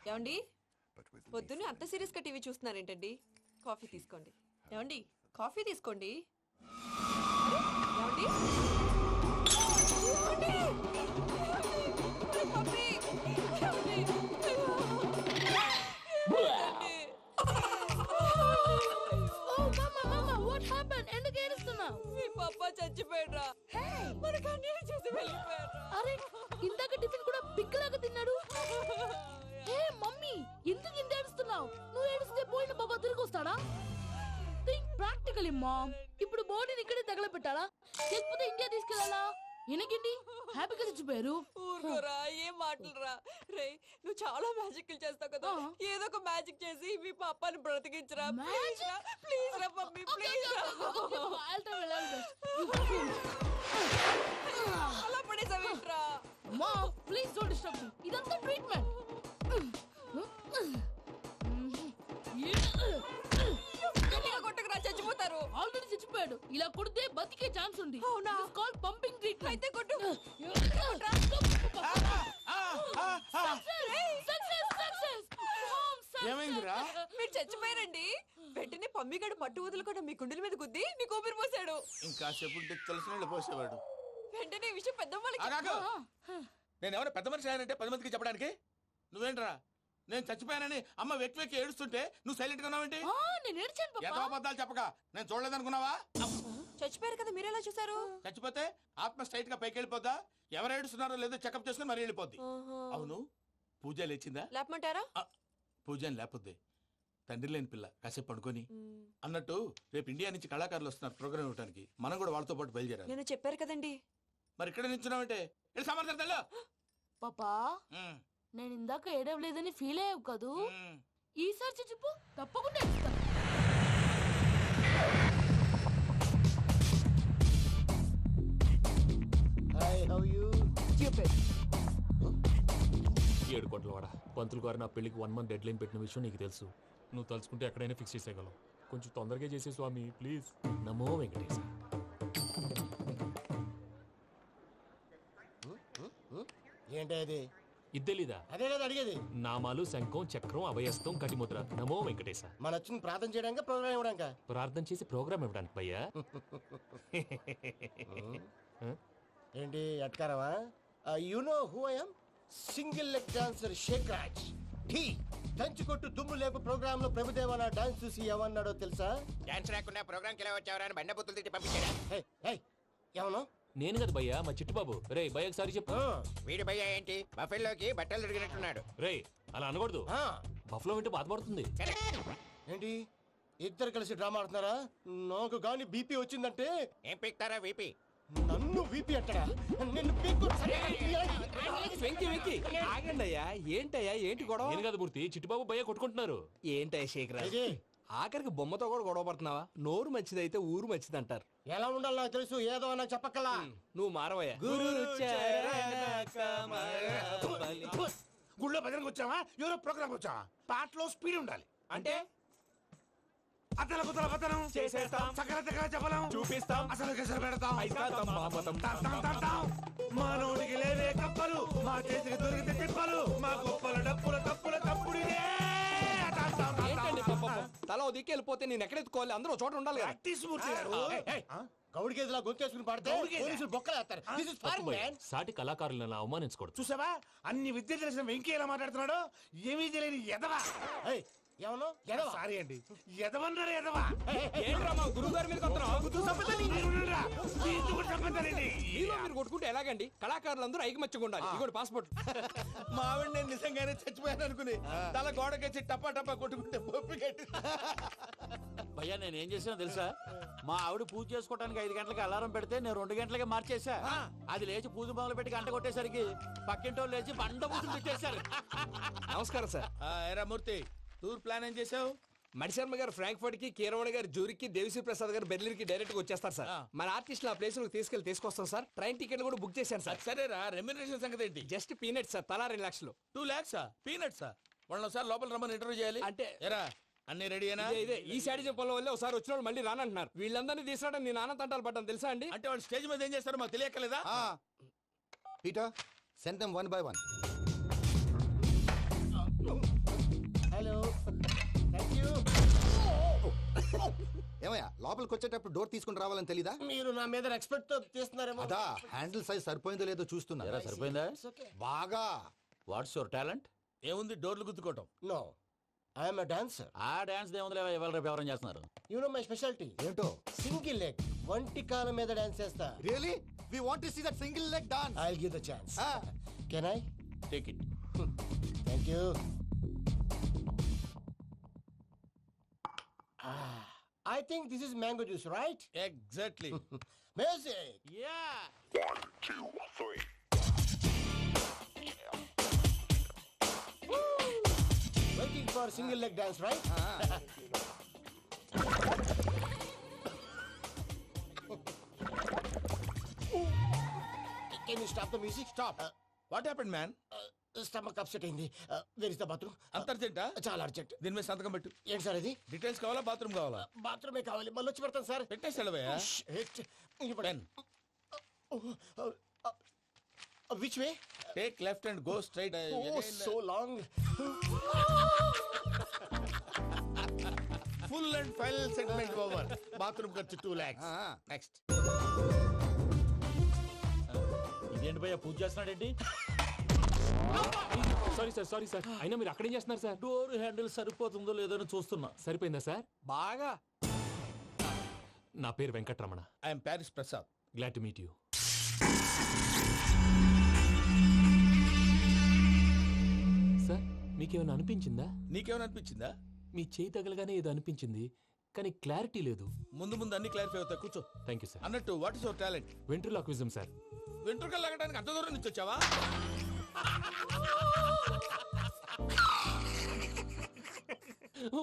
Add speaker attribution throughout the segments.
Speaker 1: ఏమండి పొద్దున్నే అంత సీరియస్ గా టీవీ చూస్తున్నారేంటండి? కాఫీ తీసుకోండి. ఏమండి కాఫీ తీసుకోండి. ఏమండి? ఏమండి? ఏమండి? పప్పీ! ఏమండి? ఏమండి?
Speaker 2: ఎందుకు ఏడుస్తున్నావు?
Speaker 1: మీ పప్ప చచ్చిపోయాడ్రా. మనకు అన్యాయం చేసి వెళ్ళిపోయాడ్రా.
Speaker 2: అరే ఇందాక టిఫిన్ కూడా పిక్కలాగా తిన్నాడు. హే మమ్మీ, ఎందుకు ఇంత ఏడుస్తున్నావు? నువ్వు ఏడిస్తే పోయిన బాబా తిరిగి వస్తాడా? Think practically mom. ఇప్పుడు బాడీని ఇక్కడే తగలబెట్టాలా లేకపోతే ఇండియా తీసుకెళ్లాలా? ఎనకండి హ్యాపీగా చచ్చిపోయారు.
Speaker 1: ఊరుకోరా, ఏం మాటలురా. రే నువ్వు చాలా మ్యాజిక్లు చేస్తావు కదా, ఏదో ఒక మ్యాజిక్ చేసి మీ పాపాని బ్రతికించరా. ప్లీజ్ రా మమ్మీ, ప్లీజ్ రా. అలా పడేసావేంట్రా?
Speaker 2: Mom please don't disturb me. ఇదంతా ట్రీట్మెంట్.
Speaker 1: గట్టిగా కొట్టకురా, చచ్చిపోతారు.
Speaker 2: ఆల్రెడీ చచ్చిపోయాడు. ఇలా కొడితే బతికే ఛాన్స్ ఉంది.
Speaker 1: అవునా?
Speaker 2: It's called pumping treatment.
Speaker 1: అయితే కొట్టు.
Speaker 3: ఏమైందిరా?
Speaker 1: మీరు చచ్చిపోయారండి. వెంటనే పమ్మిగాడు పట్టు వదులుకుండా మీ గుండెల మీద గుద్ది మీకు ఊపిరి పోసాడు.
Speaker 3: ఇంకా చెప్పుంటే తెలిసిన వాళ్ళు పోసేవాడు.
Speaker 1: వెంటనే ఈ విషయం పెద్ద వాళ్ళకి
Speaker 3: ఆగాగు. నేను ఎవరైనా పెద్ద మనిషి అయ్యానంటే 10 మందికి చెప్పడానికి? నువ్వేంట్రా నేను చచ్చిపోయానని అమ్మ వెక్కి వెక్కి ఏడుస్తుంటే నువ్వు సైలెంట్ గా ఉన్నావేంటి?
Speaker 2: నేను ఏడ్చాను పాపా.
Speaker 3: ఎంతో అబద్ధాలు చెప్పక నేను చూడలేదనుకున్నావా?
Speaker 1: చచ్చిపోయారు కదా, మీరెలా చూసారు?
Speaker 3: చచ్చిపోతే ఆత్మ స్ట్రైట్ గా పైకి వెళ్ళిపోద్దా? ఎవరు ఏడుస్తున్నారో లేదో చెకప్ చేసుకుని మరి వెళ్ళిపోద్ది. అవును, పూజ లేచిందా?
Speaker 1: లేపమంటారా?
Speaker 3: పూజ అని లేకపోద్ది. తండ్రి లేని పిల్ల కాసేపు పడుకొని. అన్నట్టు రేపు ఇండియా నుంచి కళాకారులు వస్తున్నారు ప్రోగ్రామ్ ఇవ్వడానికి. మనం కూడా వాళ్ళతో పాటు బయలుదేరాలి.
Speaker 1: నేను చెప్పారు కదండి.
Speaker 3: మరి ఇక్కడ నిల్చున్నావంటే సమర్థన
Speaker 2: పాపా నేను ఇందాక ఏడవలేదని ఫీల్ అయ్యావు కదూ. ఈసారి చచ్చిపో, తప్పకుండా ఏడుస్తా.
Speaker 4: Hi, how you?
Speaker 5: 7 కోట్ల వాడ పంతులు గారు నా పెళ్లికి 1 మంత్ డెడ్ లైన్ పెట్టిన విషయం నీకు తెలుసు. నువ్వు తలుచుకుంటే ఎక్కడైనా ఫిక్స్ చేసేయగలవు. కొంచెం తొందరగా చేసే స్వామి ప్లీజ్. నమో వెంకటేశ.
Speaker 4: ఏంటి అది?
Speaker 5: ఇద్దెలీదా?
Speaker 4: అదే కదా అడిగేది.
Speaker 5: నామాలు శంఖం చక్రం అభయస్తం కటిముద్ర. నమో వెంకటేశ.
Speaker 4: మన వచ్చింది ప్రార్థన చేయడానికి, ప్రోగ్రామ్ ఇవ్వడానికా?
Speaker 5: ప్రార్థన చేసి ప్రోగ్రామ్ ఇవ్వడానికి భయ్యా.
Speaker 4: ఏంటి అట్కారమా? You know who I am? Single leg dancer Shaik Raj. Dhee దంచి కొట్టు దుమ్ము లేపు ప్రోగ్రామ్ లో ప్రభుదేవ నా డాన్స్ చూసి ఏమన్నాడో తెలుసా?
Speaker 6: డాన్స్ రాకుండా ప్రోగ్రామ్ కి ఎలా వచ్చావరా అని బండ బుద్ధులు తిట్టి పంపించాడా?
Speaker 4: ఏమను?
Speaker 5: నేను కదా భయ్యా, మా చిట్టుబాబు. రే భయ్య ఒకసారి చెప్పు.
Speaker 6: వీడి భయ్య ఏంటి బఫెల్లోకి బట్టలు తిరిగినట్టున్నాడు.
Speaker 5: రే అలా అనకూడదు. బఫ్లో వింటే బాధపడుతుంది.
Speaker 4: ఏంటి ఇద్దరు కలిసి డ్రామా ఆడుతున్నారా? నాకు గాని బీపీ వచ్చిందంటే
Speaker 6: ఏం పీక్తారా వీపీ?
Speaker 4: నన్ను బీపీ అట్టడా? నిన్ను పీక్కు.
Speaker 7: వెంకి వెంకి ఆగండి అయ్యా. ఏంటయ్యా ఏంటి గొడవ?
Speaker 5: నేను కదా మూర్తి, చిట్టుబాబు భయ్య కొట్టుకుంటున్నారు.
Speaker 7: ఏంటయ్యా శేఖరా,
Speaker 4: ఇది
Speaker 7: ఆఖరికి బొమ్మతో కూడా గొడవ పడుతున్నావా? నోరు మంచిదైతే ఊరు మంచిది అంటారు.
Speaker 4: ఎలా ఉండాలో నాకు తెలుసు, ఏదో నాకు చెప్పక్కలా.
Speaker 7: నువ్వు మారవయ్యా.
Speaker 3: గుళ్ళో భజనకు వచ్చావా? ఎవరో ప్రోగ్రామ్ వచ్చావా? పాటలో స్పీడ్ ఉండాలి.
Speaker 7: అంటే
Speaker 3: అతల కుతల పతనం
Speaker 7: చేసేస్తాం,
Speaker 3: సకల దగ్గర చెప్పలేం,
Speaker 7: చూపిస్తాం,
Speaker 3: అసలు గసలు పెడతాం,
Speaker 7: ఐకాంతం, మామతం.
Speaker 3: మానవుడికి లేవే కప్పలు, మా చేతికి దొరికితే తిప్పలు, మా గొప్పల డప్పుల తప్పుల తప్పుడిదే.
Speaker 7: ఏంటండి పాపం? తల ఓ దిక్కు వెళ్ళిపోతే నేను ఎక్కడెత్తుకోవాలి? అందరూ చోట ఉండాలి కదా.
Speaker 4: గౌడి గేదెలా గొంతేసుకుని పాడితే పోలీసులు బొక్కలేస్తారు. This is foreign, man.
Speaker 5: సాటి కళాకారులను అవమానించకూడదు.
Speaker 3: చూసావా అన్ని విద్య తెలిసిన వెంకీ ఎలా మాట్లాడుతున్నాడు? ఏమీ తెలియని ఎదవా.
Speaker 4: ఏమను? ఎడవా?
Speaker 3: సారీ అండి, ఎదవన్నారు ఎదవా.
Speaker 7: ఏంట్రా మా గురువు గారి మీద
Speaker 3: మీరు
Speaker 7: మీరు కొట్టుకుంటే ఎలాగండి? కళాకారులందరూ ఐకమత్యంగా ఉండాలి. ఇదిగోటి పాస్పోర్ట్.
Speaker 3: మా ఆవిడ నేను నిజంగానే చచ్చిపోయాను అనుకుని తల గోడకొచ్చి టపా టపా కొట్టుకుంటే బొప్పి కట్టి.
Speaker 8: భయ్యా నేనేం చేసినా తెలుసా? మా ఆవిడ పూజ చేసుకోవడానికి 5 గంటలకి అలారం పెడితే నేను 2 గంటలకి మార్చేసా. అది లేచి పూజ మొదలు పెట్టి గంట కొట్టేసరికి పక్కింటోళ్ళు లేచి బండ పూజలు పెట్టేశారు.
Speaker 7: నమస్కారం సార్.
Speaker 3: ఏరా మూర్తి, టూర్ ప్లాన్ ఏం చేసావు?
Speaker 7: మణిశర్మ గారు ఫ్రాంక్ఫర్ట్ కి, కీరవాణి గారు జూరిక్ కి, దేవిశ్రీ ప్రసాద్ గారు బెర్లిన్ కి డైరెక్ట్ గా వచ్చేస్తారు సార్. మన ఆర్టిస్ట్ ఆ ప్లేస్ తీసుకొస్తాం సార్. ట్రైన్ టికెట్ కూడా బుక్ చేశాను సార్.
Speaker 3: సరేరా, రెమ్యూనరేషన్ సంగతి ఏంటి?
Speaker 7: జస్ట్ పీనట్స్ సార్, తలా 2 లక్షలు.
Speaker 3: 2 lakhs పీనట్సా? వాళ్ళని ఒకసారి లోపల రమ్మని ఇంటర్వ్యూ చేయాలి.
Speaker 7: అంటే
Speaker 3: ఎరా అన్ని రెడీనా?
Speaker 7: ఇదే ఈ శాడిజం పొలం వల్ల ఒకసారి వచ్చిన వాళ్ళు మళ్ళీ రానంటున్నారు. వీళ్ళందరినీ తీసుకురావడం నేను నాన్న తంటాలు పడ్డాను తెలుసా అండి?
Speaker 3: అంటే వాళ్ళు స్టేజ్ మీద ఏం చేస్తారో మాకు తెలియక్కలేదా?
Speaker 9: Peter, send them one by one. ఏమయ్యా లోపలికి వచ్చేటప్పుడు డోర్ తీసుకుని రావాలని తెలీదా?
Speaker 4: మీరు నా మీద ఎక్స్పెక్ట్ తో తీస్తున్నారేమో.
Speaker 9: అదా హ్యాండిల్ సైజ్ సరిపోయిందో లేదో చూస్తున్నా.
Speaker 8: ఎరా సరిపోయిందా?
Speaker 9: బాగా.
Speaker 8: What's your talent?
Speaker 3: ఏముంది డోర్లు గుద్దుకోవటం.
Speaker 4: No, I'm a dancer.
Speaker 8: ఆ డాన్స్ దేవుందిలే, ఇవాళ రేపు ఎవరైనా చేస్తున్నారు.
Speaker 4: యు నో మై స్పెషాలిటీ
Speaker 9: ఏంటో?
Speaker 4: సింగిల్ లెగ్, వంటి కాలం మీద డాన్స్ చేస్తా.
Speaker 9: Really we want to see that single leg dance.
Speaker 4: I will give the chance. Can I?
Speaker 8: Take it.
Speaker 4: Thank you. I think this is mango juice, right?
Speaker 3: Exactly.
Speaker 4: Music.
Speaker 8: Yeah.
Speaker 4: Waiting for single leg dance, right? Can you stop the music? Stop.
Speaker 3: What happened man?
Speaker 4: Stomach upset అయింది. Where is the bathroom?
Speaker 3: అంత అర్జెంటా?
Speaker 4: చాలా urgent.
Speaker 3: దీని మీద సంతకం పెట్టు.
Speaker 4: ఏంటి sir ఇది?
Speaker 3: Details కావాలా బాత్రూమ్ కావాలా?
Speaker 4: బాత్రూమే కావాలి, మళ్ళీ వచ్చి పెడతాను సార్.
Speaker 3: పెట్టేసి వెళ్ళవయ్యా. Pen.
Speaker 4: Which way?
Speaker 3: Take left and go straight.
Speaker 4: Oh, so long.
Speaker 3: Full and final segment over. Bathroom ఖర్చు 2 lakhs. నెక్స్ట్.
Speaker 8: ఇదేంటి భయ్యా పూజ చేస్తున్నాడేంటి?
Speaker 5: సారీ సార్ అయినా మీరు అక్కడేం చేస్తున్నారు సార్?
Speaker 8: డోర్ హ్యాండిల్ సరిపోతుందో లేదో అని చూస్తున్నా.
Speaker 5: సరిపోయిందా సార్?
Speaker 7: బాగా.
Speaker 5: నా పేరు Venkatramana.
Speaker 3: I'm Paris Prasad.
Speaker 5: Glad to meet you. Sir మీకేమైనా అనిపించిందా?
Speaker 3: నీకేమైనా అనిపించిందా?
Speaker 5: మీ చేయి తగలగానే ఏదో అనిపించింది, కానీ క్లారిటీ లేదు.
Speaker 3: ముందు అన్ని క్లారిఫై అవుతాయి, కూర్చో.
Speaker 5: Thank you sir.
Speaker 3: అన్నట్టు what is your talent?
Speaker 5: Ventriloquism sir.
Speaker 3: వెంట్రుకలు లాగడానికి అంత దూరం నుంచి వచ్చావా?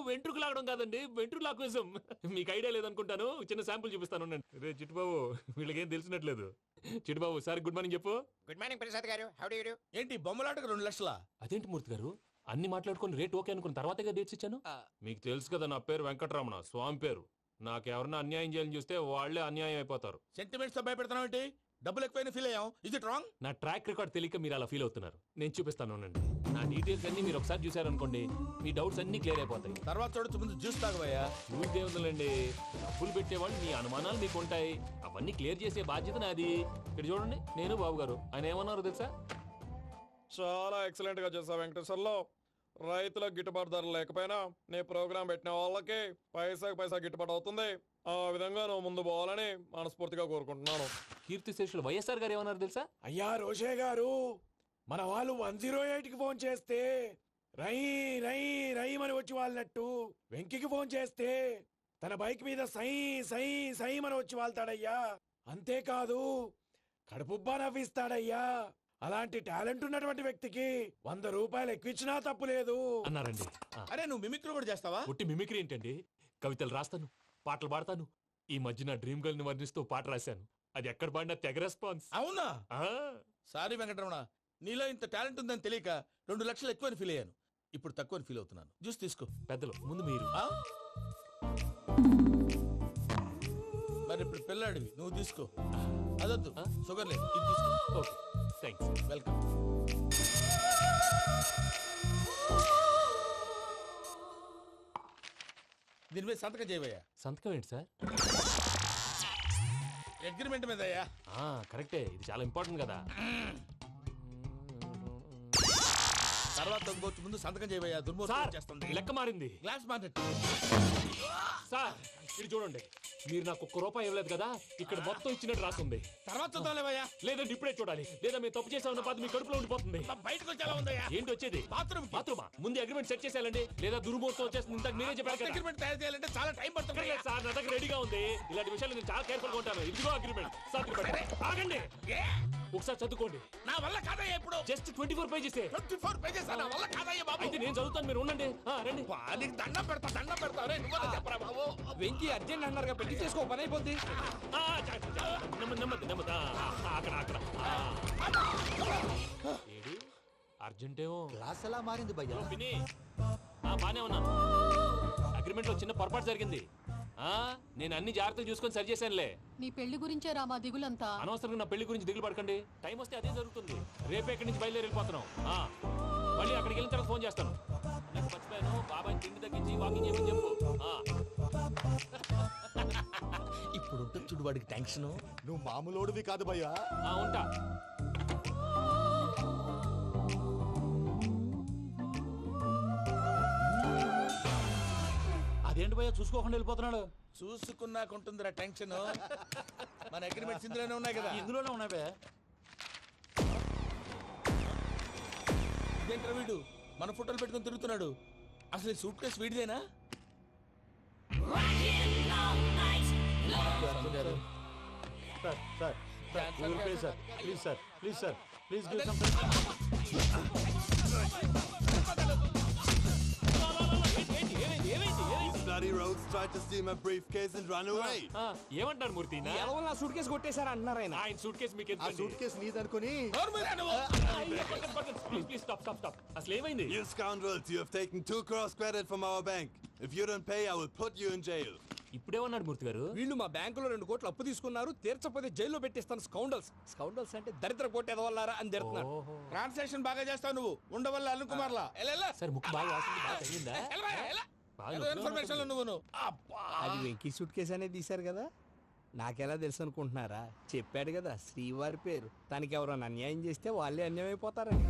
Speaker 5: వెంట్రుకు లాగడం కాదండి, వెంట్రులాక్విజం. మీకు ఐడియా లేదనుకుంటాను, చిన్న శాంపుల్ చూపిస్తాను. రే చిట్టుబాబు, వీళ్ళకేం తెలిసినట్లేదు. చిట్టుబాబు సార్ గుడ్ మార్నింగ్ చెప్పు.
Speaker 6: Good morning Prasad garu. How do you do?
Speaker 3: ఏంటి బొమ్మలాటకు 2 లక్షలా?
Speaker 5: అదేంటి మూర్తి గారు, అన్ని మాట్లాడుకొని రేట్ ఓకే అనుకున్న తర్వాతగా డేట్స్ ఇచ్చాను. మీకు తెలుసు కదా నా పేరు వెంకటరమణ, స్వామి పేరు. నాకెవరన్నా అన్యాయం చేయాలని చూస్తే వాళ్ళే అన్యాయం అయిపోతారు.
Speaker 3: సెంటిమెంట్స్ తో భయపెడతావు ఏంటి? డబ్బులు ఎక్కువైనా ఫీల్ అయ్యాం. Is it wrong?
Speaker 5: నా ట్రాక్ రికార్డ్ తెలియక మీరు అలా ఫీల్ అవుతున్నారు. నేను చూపిస్తాను ఉండండి. నా డీటెయిల్స్ అన్ని మీరు ఒకసారి చూసారనుకోండి, మీ డౌట్స్ అన్ని క్లియర్ అయిపోతాయి.
Speaker 3: తర్వాత చూడొచ్చు, ముందు జ్యూస్ తాగబోయా.
Speaker 5: చూసి దేవుందండి, డబ్బులు పెట్టేవాళ్ళు మీ అనుమానాలు మీకు ఉంటాయి, అవన్నీ క్లియర్ చేసే బాధ్యత నాది. ఇక్కడ చూడండి, నేను బాబు గారు. ఆయన ఏమన్నారు తెలుసా?
Speaker 10: చాలా ఎక్సలెంట్ గా చేసావు వెంకటేశ్వర్లో. రైతులకు గిట్టుబాటు ధర లేకపోయినా నీ ప్రోగ్రాం పెట్టిన వాళ్ళకి పైసాకి పైసా గిట్టుబాటు అవుతుంది. ఆ విధంగా నువ్వు ముందు పోవాలని మనస్ఫూర్తిగా కోరుకుంటున్నాను.
Speaker 5: కీర్తి శేషులు వైఎస్ఆర్ గారు ఏమన్నారు తెలుసా?
Speaker 10: అయ్యా రోషే గారు, మన వాళ్ళు 108కి ఫోన్ చేస్తే రై రై రై అని వచ్చి వాళ్ళనట్టు, వెంకికి ఫోన్ చేస్తే తన బైక్ మీద సై సై సై అని వచ్చి వాళ్తాడయ్యా. అంతేకాదు కడుపుబ్బా నవ్విస్తాడయ్యా. అలాంటి టాలెంట్ ఉన్నటువంటి వ్యక్తికి 100 రూపాయలు ఎక్కువచ్చినా తప్పు లేదు
Speaker 5: అన్నారండి.
Speaker 3: అరే నువ్వు మిమిక్రీ కూడా చేస్తావా?
Speaker 5: ఒట్టి మిమిక్రీ ఏంటండి, కవితలు రాస్తాను, పాటలు పాడతాను. ఈ మధ్య నా డ్రీమ్ గర్ల్ ని వర్ణిస్తూ పాట రాశాను. అది ఎక్కడ పాడినా తెగ రెస్పాన్స్.
Speaker 3: అవునా?
Speaker 5: ఆ,
Speaker 3: సారీ వెంకటరమణ, నీలో ఇంత టాలెంట్ ఉందని తెలియక 2 లక్షలు ఎక్కువని ఫీల్ అయ్యాను. ఇప్పుడు తక్కువని ఫీల్ అవుతున్నాను. జ్యూస్ తీసుకో.
Speaker 5: పెద్దలు ముందు మీరు.
Speaker 3: ఆ? మరి ఇప్పుడు పిల్లాడివి, నువ్వు తీసుకో. అదొద్దు, షుగర్ లేదు, ఇది తీసుకో.
Speaker 5: Okay thanks.
Speaker 3: వెల్కమ్. దీని మీద సంతకం చేయవయ్యా.
Speaker 5: సంతకం ఏంటి సార్?
Speaker 3: అగ్రిమెంట్ మీద అయ్యా.
Speaker 5: కరెక్టే, ఇది చాలా ఇంపార్టెంట్ కదా.
Speaker 3: తర్వాత ఇంకొచ్చి ముందు సంతకం చేయవయ్యా. దుర్మోహం చేస్తుంది.
Speaker 5: లెక్క మారింది.
Speaker 3: Glass market.
Speaker 5: సార్ ఇది చూడండి, మీరు నాకు 1 రూపాయి ఇవ్వలేదు కదా, ఇక్కడ మొత్తం ఇచ్చినట్టు రాస్తుంది.
Speaker 3: తర్వాత చూద్దాంలేవయ్యా.
Speaker 5: లేదంటే ఇప్పుడే చూడాలి, లేదా మీరు తప్పు చేసామన్న బాధ మీ కడుపులో ఉండిపోతుంది.
Speaker 3: బయటకు వచ్చేలా ఉందయ్యా.
Speaker 5: ఏంటి వచ్చేది?
Speaker 3: బాత్రూమా?
Speaker 5: ముందు అగ్రిమెంట్ సెట్ చేసేయాలండి, లేదా దుర్మూర్తం వచ్చేస్తుంది. ఇంతకు మీరే చెప్పారు కదా.
Speaker 3: అగ్రిమెంట్ తయారు చేయాలంటే చాలా టైం పడుతుంది.
Speaker 5: లేదు సార్, నా దగ్గర రెడీగా ఉంది. ఇలాంటి విషయాలు నేను చాలా కేర్ఫుల్ గా ఉంటాను. ఇదిగో అగ్రిమెంట్. ఆగండి, ఒకసారి చదువుకోండి.
Speaker 3: నా వల్ల కాదయ్యా. ఇప్పుడు
Speaker 5: జస్ట్ 24 పేజెస్.
Speaker 3: 24 పేజెస్ నా వల్ల కాదయ్యా బాబు.
Speaker 5: అయితే నేను చదువుతాను, మీరు ఉండండి. రండి.
Speaker 3: నీకు దండం పెడతా. రే నువ్వు చెప్పరా బాబు.
Speaker 7: వెంకీ అర్జెంట్ అన్నారుగా, పెళ్లి చేసుకో, పని అయిపోద్ది.
Speaker 5: నెమ్మది. అక్కడ ఏడి అర్జెంటేమో.
Speaker 9: క్లాస్ ఎలా మారింది భయ్యా?
Speaker 5: పిన్ని, బానే ఉన్నాను. అగ్రిమెంట్ లో చిన్న పొరపాటు జరిగింది. నేను అన్ని జాగ్రత్తలు చూసుకొని సరి చేశానులే.
Speaker 1: నీ పెళ్లి గురించే రామా దిగులంతా.
Speaker 5: అనవసరంగా నా పెళ్లి గురించి దిగులు పడకండి. టైం వస్తే అదే జరుగుతుంది. రేపే ఇక్కడి నుంచి బయలుదేరి వెళ్ళిపోతున్నాం. మళ్ళీ అక్కడికి వెళ్ళిన తర్వాత ఫోన్ చేస్తాను. నాకు మర్చిపోయాను, బాబాయ్ తిండి తగ్గించి వాకింగ్ చేయమని చెప్పు.
Speaker 7: ఉంటుంది చూడు వాడికి టెన్షన్.
Speaker 9: నువ్వు మామూలోడివి కాదు భయ్యా.
Speaker 5: ఉంటా.
Speaker 8: అదేంటి భయ్యా చూసుకోకుండా వెళ్ళిపోతున్నాడు?
Speaker 3: చూసుకున్నాకుంటుందిరా టెన్షన్. మన అగ్రిమెంట్స్ ఇందులోనే ఉన్నాయి కదా.
Speaker 8: ఇందులోనే ఉన్నాయి భయ్యా.
Speaker 3: ఇదేంట్రా వీడు మన ఫోటోలు పెట్టుకొని తిరుగుతున్నాడు? అసలు సూట్ కేసు వీడిదేనా?
Speaker 8: Sir please sir, please sir, please sir, please give some.
Speaker 9: Bloody rogues tried to steal my briefcase and run away.
Speaker 5: ఏమంటారు మూర్తి?
Speaker 7: ఎవరు నా సూట్ కేసు కొట్టేశారా అంటున్నారు ఆయన.
Speaker 5: ఆయన సూట్ కేసు మీకు
Speaker 9: ఆ సూట్ కేసు నీదనుకుని.
Speaker 5: Please please stop stop stop. అసలు ఏమైంది?
Speaker 9: You scoundrels, you have taken 2 crores credit from our bank. If you don't pay, I will put you in jail.
Speaker 5: ఇప్పుడేమన్నాడు మూర్తి గారు?
Speaker 7: వీళ్ళు మా బ్యాంకులో 2 కోట్లు అప్పు తీసుకున్నారు, తీర్చపోతే జైల్లో పెట్టిస్తాను. స్కౌండల్స్. స్కౌండల్స్ అంటే దరిద్ర కోట ఎదవల్లారా అని తిడుతున్నాడు.
Speaker 3: ట్రాన్సాక్షన్ బాగా చేస్తావు నువ్వు. ఉండవల్ల అల్లు కుమార్లా
Speaker 5: సార్ ముక్కు బాగా వాసింది, బాగా తగిలిందా?
Speaker 3: ఇన్ఫర్మేషన్ నువ్వు.
Speaker 7: అది వెంకీ సూట్ కేసు అనేది తీశారు కదా, నాకెలా తెలుసు అనుకుంటున్నారా? చెప్పాడు కదా శ్రీవారి పేరు. తనకి ఎవరైనా అన్యాయం చేస్తే వాళ్ళే అన్యాయం అయిపోతారని.